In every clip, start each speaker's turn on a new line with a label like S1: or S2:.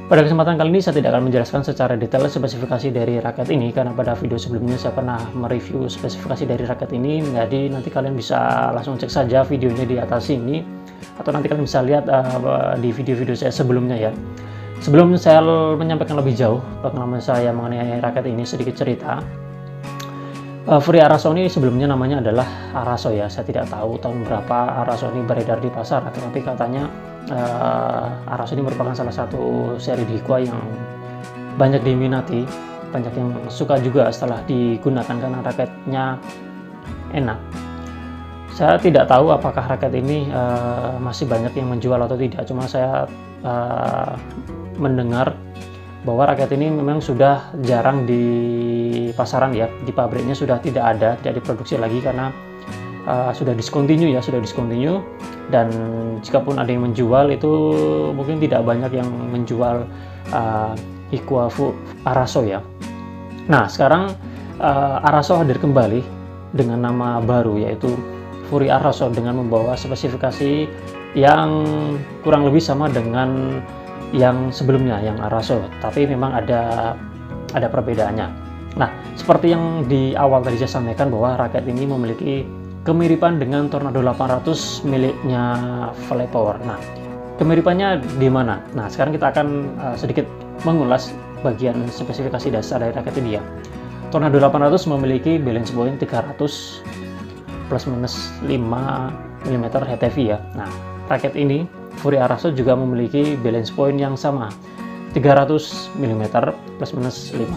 S1: Pada kesempatan kali ini saya tidak akan menjelaskan secara detail spesifikasi dari raket ini karena pada video sebelumnya saya pernah mereview spesifikasi dari raket ini. Jadi nanti kalian bisa langsung cek saja videonya di atas sini atau nanti kalian bisa lihat di video-video saya sebelumnya ya. Sebelum saya menyampaikan lebih jauh pengalaman saya mengenai raket ini, sedikit cerita. Fury Araso ini sebelumnya namanya adalah Araso ya. Saya tidak tahu tahun berapa Araso ini beredar di pasar, tetapi katanya Araso ini merupakan salah satu seri Hikwa yang banyak diminati, banyak yang suka juga setelah digunakan karena raketnya enak. Saya tidak tahu apakah raket ini masih banyak yang menjual atau tidak, cuma saya mendengar bahwa raket ini memang sudah jarang di pasaran ya, di pabriknya sudah tidak ada, tidak diproduksi lagi karena sudah discontinue dan jikapun ada yang menjual itu mungkin tidak banyak yang menjual Hikwa Araso ya. Nah sekarang Araso hadir kembali dengan nama baru yaitu Fury Araso dengan membawa spesifikasi yang kurang lebih sama dengan yang sebelumnya, yang Araso, tapi memang ada perbedaannya. Nah, seperti yang di awal tadi saya sampaikan bahwa raket ini memiliki kemiripan dengan Tornado 800 miliknya Flypower. Nah, kemiripannya di mana? Nah, sekarang kita akan sedikit mengulas bagian spesifikasi dasar dari raket ini ya. Tornado 800 memiliki balance point 300 plus minus 5 mm HTV ya. Nah, raket ini Fury Araso juga memiliki balance point yang sama 300 mm plus minus 5.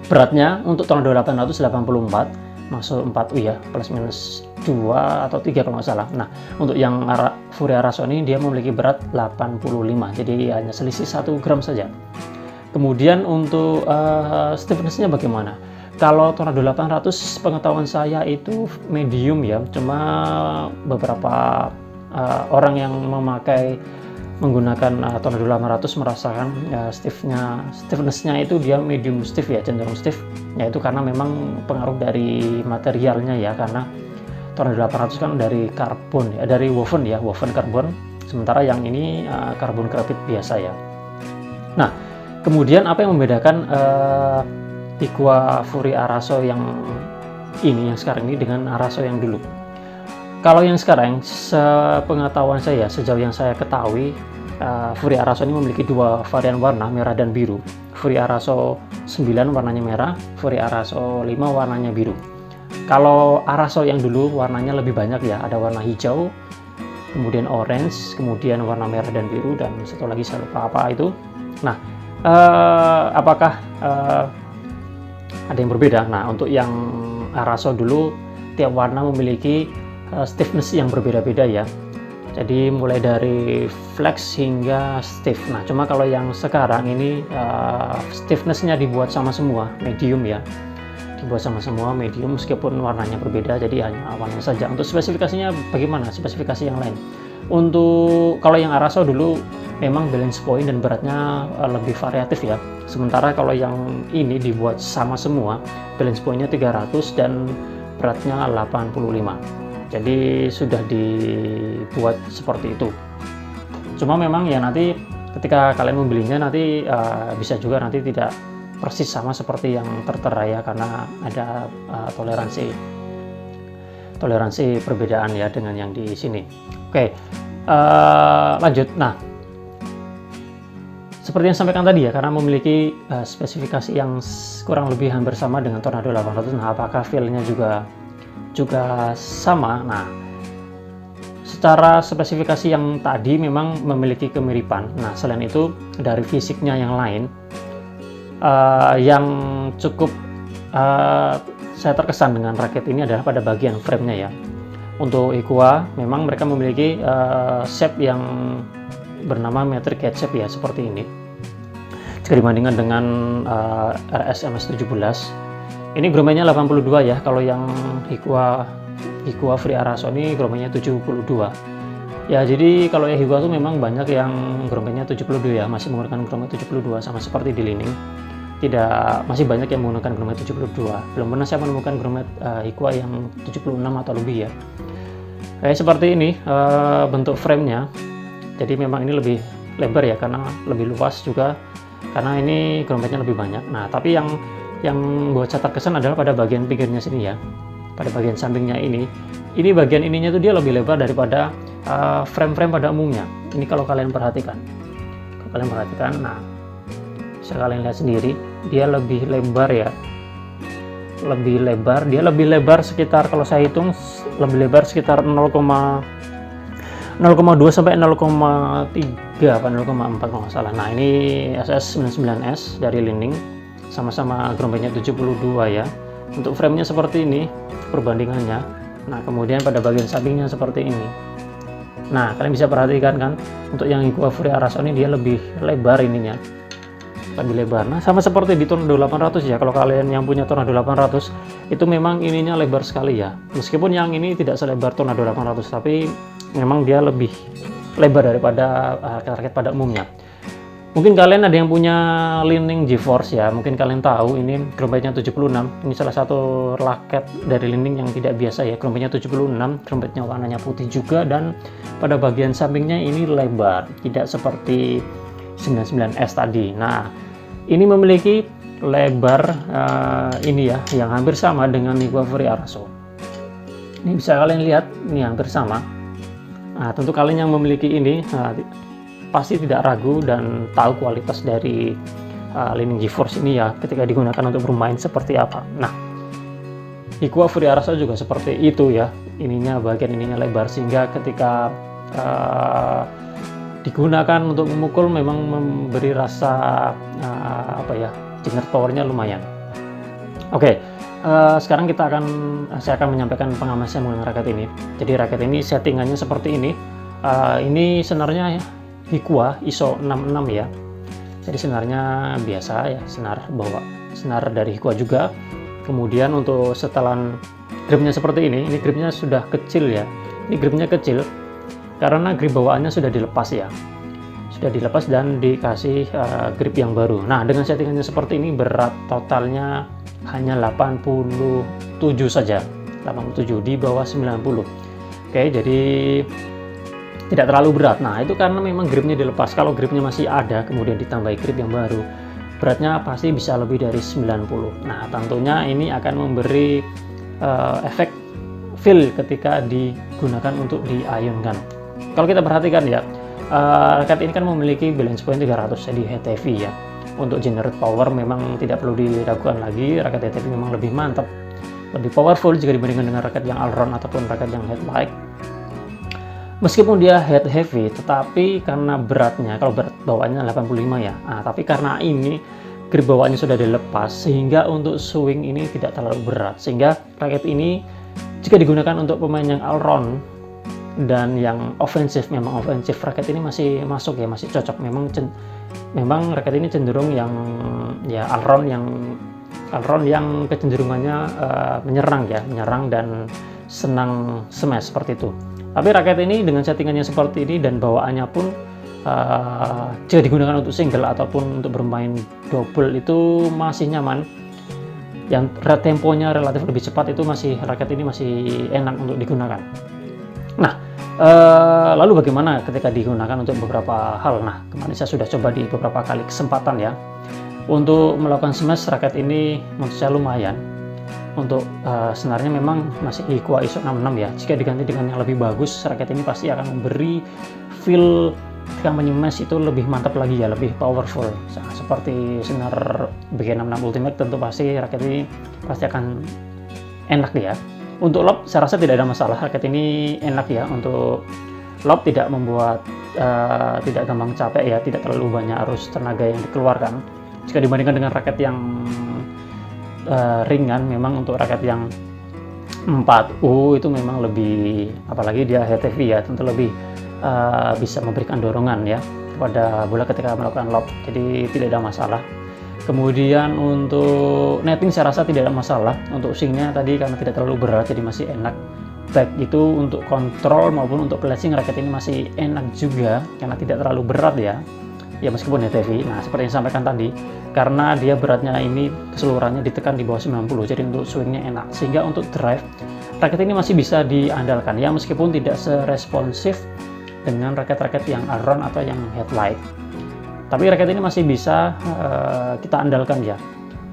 S1: Beratnya untuk Tornado 884 masuk 4U ya, plus minus 2 atau 3 kalau nggak salah. Nah, untuk yang Fury Araso ini dia memiliki berat 85, jadi hanya selisih 1 gram saja. Kemudian untuk stiffness-nya bagaimana? Kalau Tornado 800 pengetahuan saya itu medium ya, cuma beberapa orang yang menggunakan Tornado 800 merasakan stiffness-nya itu dia medium stiff ya, cenderung stiff, yaitu karena memang pengaruh dari materialnya ya, karena Tornado 800 kan dari karbon ya, dari woven karbon, sementara yang ini karbon grafit biasa ya. Nah, kemudian apa yang membedakan Hikwa Fury Araso yang ini, yang sekarang ini dengan Araso yang dulu? Kalau yang sekarang, sepengetahuan saya, sejauh yang saya ketahui, Fury Araso ini memiliki dua varian warna, merah dan biru. Fury Araso 9 warnanya merah, Fury Araso 5 warnanya biru. Kalau Araso yang dulu warnanya lebih banyak ya, ada warna hijau, kemudian orange, kemudian warna merah dan biru, dan satu lagi saya lupa apa itu. Nah, apakah ada yang berbeda? Nah, untuk yang Araso dulu, tiap warna memiliki stiffness yang berbeda-beda ya, jadi mulai dari flex hingga stiff. Nah, cuma kalau yang sekarang ini stiffness-nya dibuat sama semua, medium ya, dibuat sama semua medium meskipun warnanya berbeda, jadi hanya warnanya saja. Untuk spesifikasinya bagaimana? Spesifikasi yang lain, untuk kalau yang Araso dulu memang balance point dan beratnya lebih variatif ya, sementara kalau yang ini dibuat sama semua, balance point-nya 300 dan beratnya 85. Jadi sudah dibuat seperti itu. Cuma memang ya nanti ketika kalian membelinya nanti bisa juga nanti tidak persis sama seperti yang tertera ya, karena ada toleransi perbedaan ya dengan yang di sini. Oke, lanjut. Nah, seperti yang sampaikan tadi ya, karena memiliki spesifikasi yang kurang lebih hampir sama dengan Tornado 800. Nah, apakah feel-nya juga sama? Nah, secara spesifikasi yang tadi memang memiliki kemiripan. Nah, selain itu dari fisiknya yang lain, yang cukup saya terkesan dengan raket ini adalah pada bagian frame-nya ya. Untuk Hikwa memang mereka memiliki shape yang bernama metric head shape ya, seperti ini. Jika dibandingkan dengan RS MS17, ini gelombangnya 82 ya. Kalau yang Hikwa Fury Araso ini gelombangnya 72 ya. Jadi kalau yang Hikwa itu memang banyak yang gelombangnya 72 ya, masih menggunakan gelombang 72 sama seperti di Li-Ning. Masih banyak yang menggunakan gelombang 72. Belum pernah saya menemukan gelombang Hikwa yang 76 atau lebih ya. Kayak seperti ini bentuk frame-nya. Jadi memang ini lebih lebar ya, karena lebih luas juga, karena ini gerompetnya lebih banyak. Nah, tapi yang buat catat kesan adalah pada bagian pinggirnya sini ya, pada bagian sampingnya ini bagian ininya tuh dia lebih lebar daripada frame-frame pada umumnya. Ini kalau kalian perhatikan, nah bisa kalian lihat sendiri, dia lebih lebar ya, dia lebih lebar sekitar, kalau saya hitung lebih lebar sekitar 0,2 sampai 0,3 apa 0,4 kalau nggak salah. Nah, ini SS99S dari Li-Ning, sama-sama gerompetnya 72 ya. Untuk framenya seperti ini perbandingannya. Nah, kemudian pada bagian sampingnya seperti ini. Nah, kalian bisa perhatikan kan, untuk yang Hikua Fury Araso ini dia lebih lebar ininya, lebih lebar. Nah, sama seperti di Tornado 800 ya, kalau kalian yang punya Tornado 800 itu memang ininya lebar sekali ya, meskipun yang ini tidak selebar Tornado 800, tapi memang dia lebih lebar daripada raket pada umumnya. Mungkin kalian ada yang punya Li-Ning GeForce ya, mungkin kalian tahu ini gerompetnya 76. Ini salah satu raket dari Li-Ning yang tidak biasa ya, gerompetnya 76, gerompetnya warnanya putih juga, dan pada bagian sampingnya ini lebar, tidak seperti 99S tadi. Nah, ini memiliki lebar ini ya, yang hampir sama dengan Hikua Fury Araso. Ini bisa kalian lihat, ini hampir sama. Nah, tentu kalian yang memiliki ini pasti tidak ragu dan tahu kualitas dari Li-Ning GeForce ini ya, ketika digunakan untuk bermain seperti apa. Nah, Hikua Fury Araso juga seperti itu ya, bagian ininya lebar, sehingga ketika digunakan untuk memukul memang memberi rasa generate powernya lumayan. Oke, sekarang saya akan menyampaikan pengalaman saya menggunakan raket ini. Jadi raket ini settingannya seperti ini. Ini senarnya Hikua ISO 66 ya. Jadi senarnya biasa ya, senar dari Hikua juga. Kemudian untuk setelan gripnya seperti ini gripnya sudah kecil ya. Ini gripnya kecil karena grip bawaannya sudah dilepas ya. Sudah dilepas dan dikasih grip yang baru. Nah, dengan settingannya seperti ini berat totalnya hanya 87 saja. 87 di bawah 90. Oke, jadi tidak terlalu berat. Nah, itu karena memang gripnya dilepas. Kalau gripnya masih ada kemudian ditambah grip yang baru, beratnya pasti bisa lebih dari 90. Nah, tentunya ini akan memberi efek feel ketika digunakan untuk diayunkan. Kalau kita perhatikan ya, raket ini kan memiliki balance point 300, jadi head heavy ya. Untuk generate power memang tidak perlu diragukan lagi, raket head heavy memang lebih mantap, lebih powerful jika dibandingkan dengan raket yang all-round ataupun raket yang head light. Meskipun dia head heavy, tetapi karena beratnya, kalau berat bawaannya 85 ya, tapi karena ini grip bawaannya sudah dilepas, sehingga untuk swing ini tidak terlalu berat, sehingga raket ini jika digunakan untuk pemain yang all-round dan yang ofensif, memang ofensif, raket ini masih masuk ya, masih cocok. Memang raket ini cenderung yang ya all-round yang kecenderungannya menyerang dan senang smash seperti itu. Tapi raket ini dengan settingannya seperti ini dan bawaannya pun jika digunakan untuk single ataupun untuk bermain double itu masih nyaman. Yang temponya relatif lebih cepat, itu raket ini masih enak untuk digunakan. Nah, lalu bagaimana ketika digunakan untuk beberapa hal? Nah, kemarin saya sudah coba di beberapa kali kesempatan ya. Untuk melakukan smash, raket ini menurut saya lumayan. Untuk senarnya memang masih Hikua ISO 66 ya. Jika diganti dengan yang lebih bagus, raket ini pasti akan memberi feel ketika menyemes itu lebih mantap lagi ya, lebih powerful. Seperti senar BG66 Ultimate, tentu pasti raket ini pasti akan enak ya. Untuk lob saya rasa tidak ada masalah, raket ini enak ya. Untuk lob tidak membuat tidak gampang capek ya, tidak terlalu banyak arus tenaga yang dikeluarkan jika dibandingkan dengan raket yang ringan. Memang untuk raket yang 4U itu memang lebih, apalagi dia head heavy ya, tentu lebih bisa memberikan dorongan ya kepada bola ketika melakukan lob, jadi tidak ada masalah. Kemudian untuk netting saya rasa tidak ada masalah. Untuk swingnya tadi karena tidak terlalu berat jadi masih enak. Baik itu untuk kontrol maupun untuk placing, raket ini masih enak juga karena tidak terlalu berat ya meskipun head heavy. Nah, seperti yang disampaikan tadi, karena dia beratnya ini keseluruhannya ditekan di bawah 90, jadi untuk swingnya enak, sehingga untuk drive raket ini masih bisa diandalkan ya, meskipun tidak seresponsif dengan raket-raket yang Aeron atau yang headlight. Tapi raket ini masih bisa kita andalkan ya.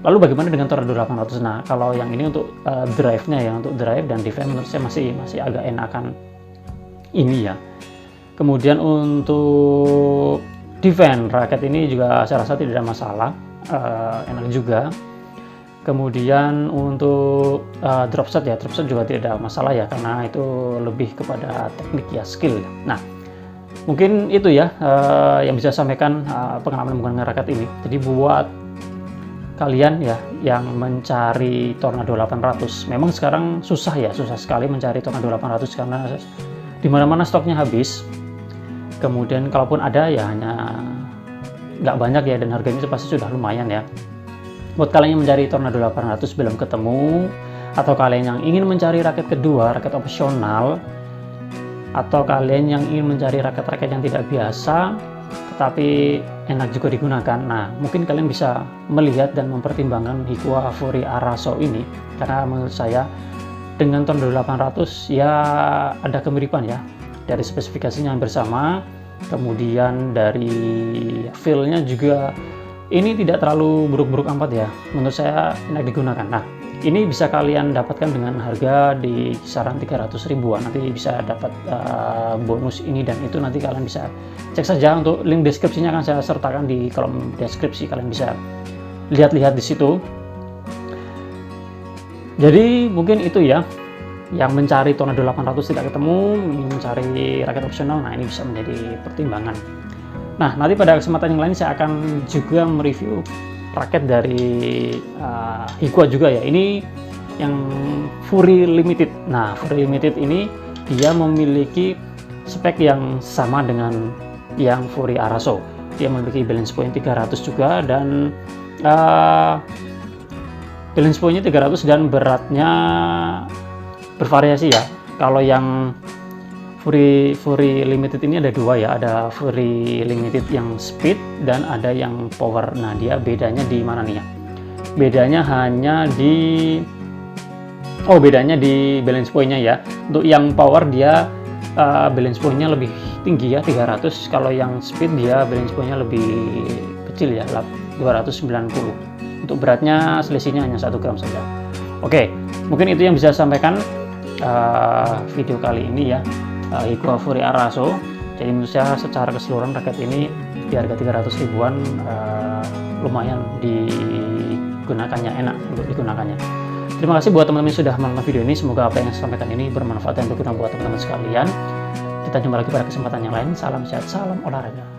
S1: Lalu bagaimana dengan Tornado 800? Nah, kalau yang ini untuk drive-nya ya, untuk drive dan defense menurut saya masih agak enakan ini ya. Kemudian untuk defense, raket ini juga saya rasa tidak ada masalah, enak juga. Kemudian untuk drop shot juga tidak ada masalah ya, karena itu lebih kepada teknik ya, skill. Nah, mungkin itu ya yang bisa saya sampaikan pengalaman menggunakan raket ini. Jadi buat kalian ya yang mencari Tornado 800, memang sekarang susah sekali mencari Tornado 800 karena di mana-mana stoknya habis. Kemudian kalaupun ada ya hanya nggak banyak ya, dan harganya pasti sudah lumayan ya. Buat kalian yang mencari Tornado 800 belum ketemu, atau kalian yang ingin mencari raket kedua, raket opsional, atau kalian yang ingin mencari raket-raket yang tidak biasa tetapi enak juga digunakan, nah mungkin kalian bisa melihat dan mempertimbangkan Hikua Fury Araso ini, karena menurut saya dengan Tornado 800 ya ada kemiripan ya, dari spesifikasinya yang bersama, kemudian dari feel-nya juga ini tidak terlalu buruk-buruk amat ya, menurut saya enak digunakan. Nah, ini bisa kalian dapatkan dengan harga di kisaran 300 ribuan. Nanti bisa dapat bonus ini dan itu, nanti kalian bisa cek saja. Untuk link deskripsinya akan saya sertakan di kolom deskripsi, kalian bisa lihat-lihat di situ. Jadi mungkin itu ya, yang mencari Tornado 800 tidak ketemu, mencari raket opsional, nah ini bisa menjadi pertimbangan. Nah, nanti pada kesempatan yang lain saya akan juga mereview raket dari Hikua juga ya. Ini yang Fury Limited. Nah, Fury Limited ini dia memiliki spek yang sama dengan yang Fury Araso. Dia memiliki balance point 300 juga, dan balance pointnya 300 dan beratnya bervariasi ya. Kalau yang Fury Limited ini ada dua ya, ada Fury Limited yang speed dan ada yang power. Nah, dia bedanya di mana nih ya? Bedanya hanya di balance point-nya ya. Untuk yang power dia balance point-nya lebih tinggi ya, 300. Kalau yang speed dia balance point-nya lebih kecil ya, 290. Untuk beratnya selisihnya hanya 1 gram saja. Oke, mungkin itu yang bisa saya sampaikan video kali ini ya. Hikua Fury Araso. Jadi menurut saya secara keseluruhan raket ini di harga 300 ribuan lumayan digunakannya, enak untuk digunakannya. Terima kasih buat teman-teman yang sudah menonton video ini. Semoga apa yang saya sampaikan ini bermanfaat dan berguna buat teman-teman sekalian. Kita jumpa lagi pada kesempatan yang lain. Salam sehat, salam olahraga.